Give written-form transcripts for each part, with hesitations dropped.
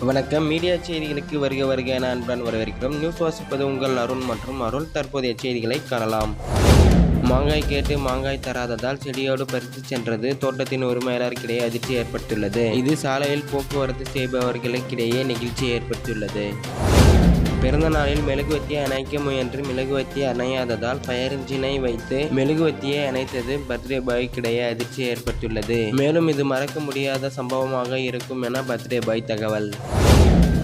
வணக்கம். மீடியா செய்திகளுக்கு வருக வருக என அன்புடன் வரவேற்கிறோம். நியூஸ் வாசிப்பது உங்கள் அருண் மற்றும் அருள். தற்போதைய செய்திகளை காணலாம். மாங்காய் கேட்டு மாங்காய் தராததால் செடியோடு பறித்து சென்றது தோட்டத்தின் உரிமையாளருக்கிடையே அதிர்ச்சி ஏற்பட்டுள்ளது. இது சாலையில் போக்குவரத்து செய்பவர்களுக்கிடையே நெகிழ்ச்சி ஏற்பட்டுள்ளது. பிறந்த நாளில் மெழுகுவர்த்தியை அணைக்க முயன்று மெழுகுவர்த்தி அணையாததால் ஃபயர் இன்ஜினை வைத்து மெழுகுவர்த்தியை அணைத்தது பர்த்டே பாய்க்கிடையே அதிர்ச்சி ஏற்பட்டுள்ளது. மேலும் இது மறக்க முடியாத சம்பவமாக இருக்கும் என பர்த்டே பாய் தகவல்.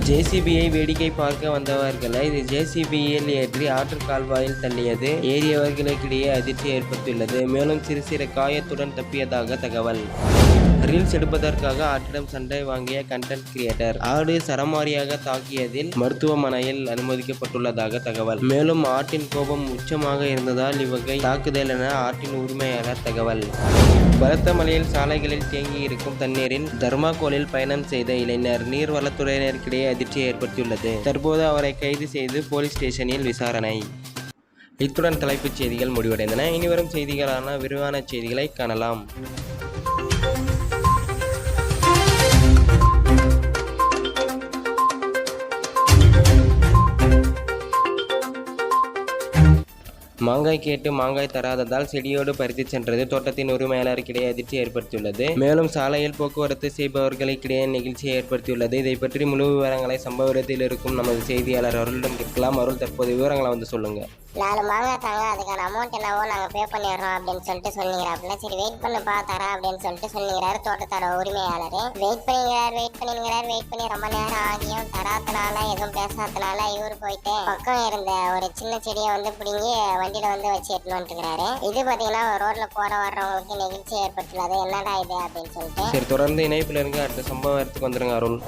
ஜேசிபியை வேடிக்கை பார்க்க வந்தவர்களை ஜேசிபியில் ஏற்றி ஆற்று கால்வாயில் தள்ளியது ஏறியவர்களுக்கிடையே அதிர்ச்சி ஏற்பட்டுள்ளது. மேலும் சிறு சிறு காயத்துடன் தப்பியதாக தகவல். ரீல்ஸ் எடுப்பதற்காக ஆட்டிடம் சண்டை வாங்கிய கண்டென்ட் கிரியேட்டர் ஆடு சரமாரியாக தாக்கியதில் மருத்துவமனையில் அனுமதிக்கப்பட்டுள்ளதாக தகவல். மேலும் ஆட்டின் கோபம் உச்சமாக இருந்ததால் இவ்வகை தாக்குதல் என ஆட்டின் உரிமையாளர் தகவல். பலத்த மழையில் சாலைகளில் தேங்கி இருக்கும் தண்ணீரில் தர்மாகோலில் பயணம் செய்த இளைஞர் நீர்வளத்துறையினருக்கிடையே அதிர்ச்சி ஏற்பட்டுள்ளது. தற்போது அவரை கைது செய்து போலீஸ் ஸ்டேஷனில் விசாரணை. இத்துடன் தலைப்புச் செய்திகள் முடிவடைந்தன. இனிவரும் செய்திகளான விரிவான செய்திகளை காணலாம். மாங்காய் கேட்டு மாங்காய் தராததால் செடியோடு பறித்து சென்றது தோட்டத்தின் உரிமையாளருக்கிடையே அதிர்ச்சி ஏற்படுத்தியுள்ளது. மேலும் சாலையில் போக்குவரத்து செய்பவர்களுக்கிடையே நெகிழ்ச்சி ஏற்படுத்தியுள்ளது. இதை பற்றி முழு விவரங்களை சம்பவ இடத்தில் இருக்கும் நமது செய்தியாளர் அருளிடம் கேட்கலாம். அருள், தற்போது விவரங்களை சொல்லுங்க. 4 மாங்காய் தாங்க, அதுக்கான அமௌண்ட் என்னவோ நாங்கள் பே பண்ணிடுறோம் அப்படின்னு சொல்லிட்டு சொல்லிங்கிறாப்புல. சரி வெயிட் பண்ணுப்பா தரேன் அப்படின்னு சொல்லிட்டு சொல்லிங்கிறாரு தோட்டத்தோட உரிமையாளர். வெயிட் பண்ணி ரொம்ப நேரம் ஆகியும் தராதனால எதுவும் பேசாதனால இவரு போயிட்டு பக்கம் இருந்த ஒரு சின்ன செடியை பிடிங்கி வண்டியில வச்சு எட்டுன்னு வந்துருக்காரு. இது பாத்தீங்கன்னா ரோட்ல போற வர்றவங்களுக்கு நெகிழ்ச்சி ஏற்பட்டுள்ளது. என்னடா இது அப்படின்னு சொல்லிட்டு சரி, தொடர்ந்து இணைப்புல இருங்க. அடுத்த சம்பவத்துக்கு வந்துருங்க அருள்.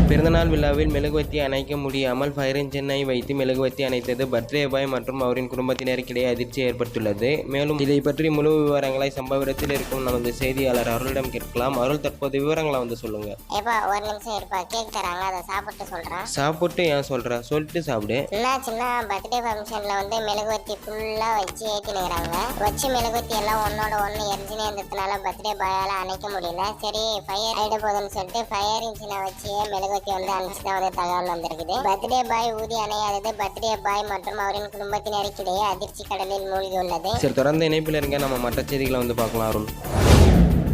பிறந்தநாள் விழாவில் மெழுகுவர்த்தி அணைக்க முடியாமல் ஃபயர் இன்ஜினை வைத்து மெழுகுவர்த்தி அணைத்தது பர்த்டே பாய் மற்றும் அவரின் குடும்பத்தினருக்கிடையே அதிர்ச்சி ஏற்பட்டுள்ளது. மேலும் இதை பற்றி முழு விவரங்களை சம்பவ இடத்தில் இருக்கும் நமது செய்தியாளர் அருளிடம் கேட்கலாம். அருள், தற்போது விவரங்களை சொல்லுங்க. ஒரு நிமிஷம் இருப்பா, கேக் தராங்க, அதை சாப்பிட்டு சொல்றேன். சாப்பிட்டு ஏன் சொல்ற? சொல்லிட்டு சாப்பிடு. சின்ன பர்த்டே ஃபங்க்ஷன்ல மெழுகுவர்த்தி ஃபுல்லா வச்சு ஏற்றினுங்கிறாங்க. வச்சு மெழுகுவர்த்தி எல்லாம் ஒன்னோட ஒன்று எரிஞ்சினே இருந்ததுனால பர்த்டே பாயால அணைக்க முடியல. சரி ஃபயர் ஆயிட போதுன்னு சொல்லிட்டு ஃபயர் இன்ஜினை வச்சு மெழுகுவர்த்தி அனுப்பிச்சுதான் தகவல் வந்திருக்குது. பர்த்டே பாய் ஊதி அணையாதது பர்த்டே பாய் மற்றும் அவரின் குடும்பத்தினருக்கிடையே அதிர்ச்சி கடலில் மூழ்கியுள்ளது. சரி, தொடர்ந்து இணைப்பில் இருங்க. நம்ம மற்ற செய்திகளை பார்க்கலாம் அருள்.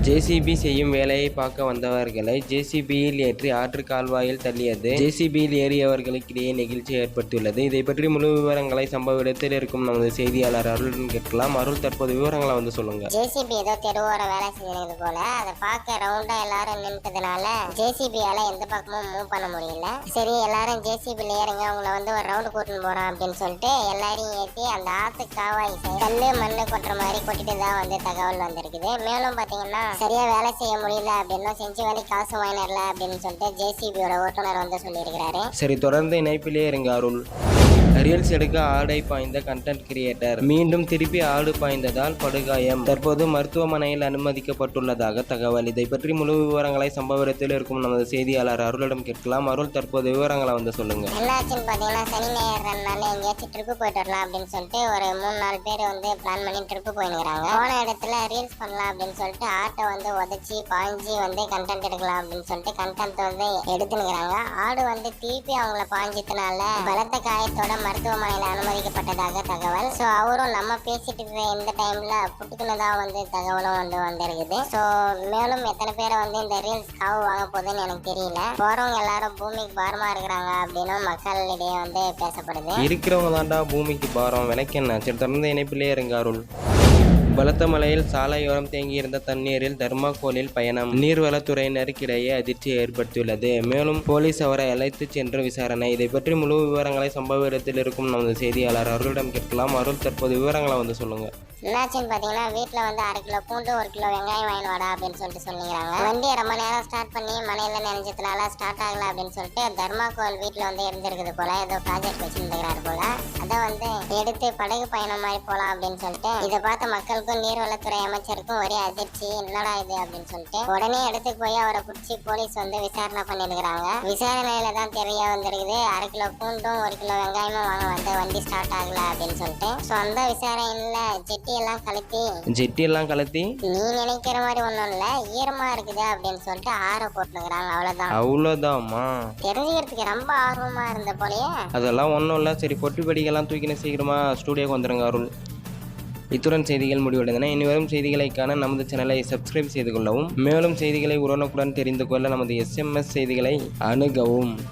ஜேசிபி செய்யும் வேலையை பார்க்க வந்தவர்களை ஜேசிபியில் ஏற்றி ஆற்று கால்வாயில் தள்ளியது ஜேசிபியில் ஏறியவர்களுக்கிடையே நெகிழ்ச்சி ஏற்பட்டுள்ளது. இதை பற்றி முழு விவரங்களை சம்பவ இடத்தில் இருக்கும் நமது செய்தியாளர் அருளுடன் கேட்கலாம். அருள், தற்போது விவரங்களை சொல்லுங்க. ஜேசிபி ஏதோ தெருவோர வேலை செய்யறது போல அதை பார்க்க ரவுண்டா எல்லாரும் நின்றதுனால ஜேசிபியால எந்த பக்கமும் மூவ் பண்ண முடியல. சரி எல்லாரும் ஜேசிபில ஏறுங்க, உங்களை ஒரு ரவுண்டு கூட்டின்னு போறோம் அப்படின்னு சொல்லிட்டு எல்லாரையும் ஏற்றி அந்த ஆத்து காவாய் கல்லு மண்ணு கொட்டுற மாதிரி கொட்டிட்டு தான் தகவல் வந்திருக்குது. மேலும் பாத்தீங்கன்னா சரியா வேலை செய்ய முடியல அப்படின்னு செஞ்சு வேலை காசு வாங்கினர்ல அப்படின்னு சொல்லிட்டு ஜேசிபியோட ஓட்டுநர் சொல்லியிருக்கிறாரு. சரி, தொடர்ந்து இணைப்பிலே இருங்க அருள். ரீல்ஸ் எடுக்க ஆடை பாய்ந்த கண்டென்ட் கிரியேட்டர் மீண்டும் திருப்பி ஆடு பாய்ந்ததால் படுகாயம். தற்போது மருத்துவமனையில் அனுமதிக்கப்பட்டுள்ளதாக தகவல். இதை பற்றி முழு விவரங்களை சம்பவ இடத்தில் இருக்கும் நமது செய்தியாளர் அருளிடம் கேட்கலாம். அருள், தற்போது விவரங்களை சொல்லுங்க. என்னாச்சுன்னு பாத்தீங்கன்னா சனி ஞாயிறு 2 நாள் எங்கேயாச்சும் ட்ரிப்பு போயிட்டு வரலாம் அப்படின்னு சொல்லிட்டு ஒரு 3-4 பேர் பிளான் பண்ணி ட்ரிப்பு போயிருக்கிறாங்க. போன இடத்துல ரீல்ஸ் பண்ணலாம் அப்படின்னு சொல்லிட்டு ஆட்டை உதச்சி பாய்ஞ்சி கண்டென்ட் எடுக்கலாம் அப்படின்னு சொல்லிட்டு கண்டென்ட் எடுத்துனுங்கிறாங்க. ஆடு திருப்பி அவங்கள பாய்ஞ்சதுனால பலத்த காயத்தோட மருத்துவமனையில அனுமதிக்கப்பட்டதாக தகவல். சோ அவரும் நம்ம பேசிட்டு இருக்கிற இந்த டைம்ல புட்டுக்குனதான் தகவலும் வந்திருக்குது. சோ மேலும் எத்தனை பேரை இந்த ரீல்ஸ் காவு வாங்க போகுதுன்னு எனக்கு தெரியல. போறவங்க எல்லாரும் பூமிக்கு பாரமா இருக்கிறாங்க அப்படின்னு மக்களிடையே பேசப்படுது. இருக்கிறவங்க தாண்டா பூமிக்கு பாரம், விலைக்கு என்ன? சரி, தொடர்ந்து இணைப்பிலே இருங்க அருள். பலத்த மழையில் சாலையோரம் தேங்கியிருந்த தண்ணீரில் தர்மாகோலில் பயணம் நீர்வளத்துறையினருக்கிடையே அதிர்ச்சி ஏற்படுத்தியுள்ளது. மேலும் போலீஸ் அவரை அழைத்து சென்று விசாரணை. இதை பற்றி முழு விவரங்களை சம்பவ இடத்தில் இருக்கும் நமது செய்தியாளர் அருளிடம் கேட்கலாம். அருள், தற்போது விவரங்களை சொல்லுங்க. என்னாச்சுன்னு பாத்தீங்கன்னா வீட்டுல 1/2 கிலோ பூண்டு 1 கிலோ வெங்காயம் வாங்கி வாடா அப்படின்னு சொல்லிட்டு சொல்லிக்கிறாங்க. வண்டியை ரொம்ப நேரம் ஸ்டார்ட் பண்ணி மழையில நினைஞ்சதுனால ஸ்டார்ட் ஆகல அப்படின்னு சொல்லிட்டு தர்மாகோல் வீட்டுல இருந்திருக்குது போல, ஏதோ ப்ராஜெக்ட் வச்சிருந்துக்கிறாரு போல. அதை எடுத்து படகு பயணம் மாதிரி போலாம் அப்படின்னு சொல்லிட்டு இதை பார்த்த மக்களுக்கும் நீர்வளத்துறை அமைச்சருக்கும் ஒரே அதிர்ச்சி. என்னடா இது அப்படின்னு சொல்லிட்டு உடனே எடுத்து போய் அவரை பிடிச்சி போலீஸ் விசாரணை பண்ணிருக்கிறாங்க. விசாரணையில தான் தெரிய வந்திருக்குது 1/2 கிலோ பூண்டும் 1 கிலோ வெங்காயமும் வாங்க வண்டி ஸ்டார்ட் ஆகல அப்படின்னு சொல்லிட்டு. ஸோ அந்த விசாரணையில ஜெட்டி ஜெட்டியெல்லாம் கலத்தி நீ நினைக்கிற மாதிரி ஒண்ணும் இல்ல, ஈரமா இருக்குது அப்படின்னு சொல்லிட்டு ஆற போட்டுக்கிறாங்க, அவ்வளவுதான். அவ்வளோதாம்மா? தெரிஞ்சுக்கிறதுக்கு ரொம்ப ஆர்வமா இருந்த போலயே. அதெல்லாம் ஒன்றும் இல்லை. சரி, பொட்டி படிக்கெல்லாம் தூக்கின சீக்கிரமா ஸ்டூடியோக்கு வந்துடுங்க அருள். இத்துடன் செய்திகள் முடிவடைந்தன. இனி வரும் செய்திகளை காண நமது சேனலை சப்ஸ்கிரைப் செய்து கொள்ளவும், மேலும் செய்திகளை உடனுக்குடன் தெரிந்து கொள்ள நமது SMS செய்திகளை அணுகவும்.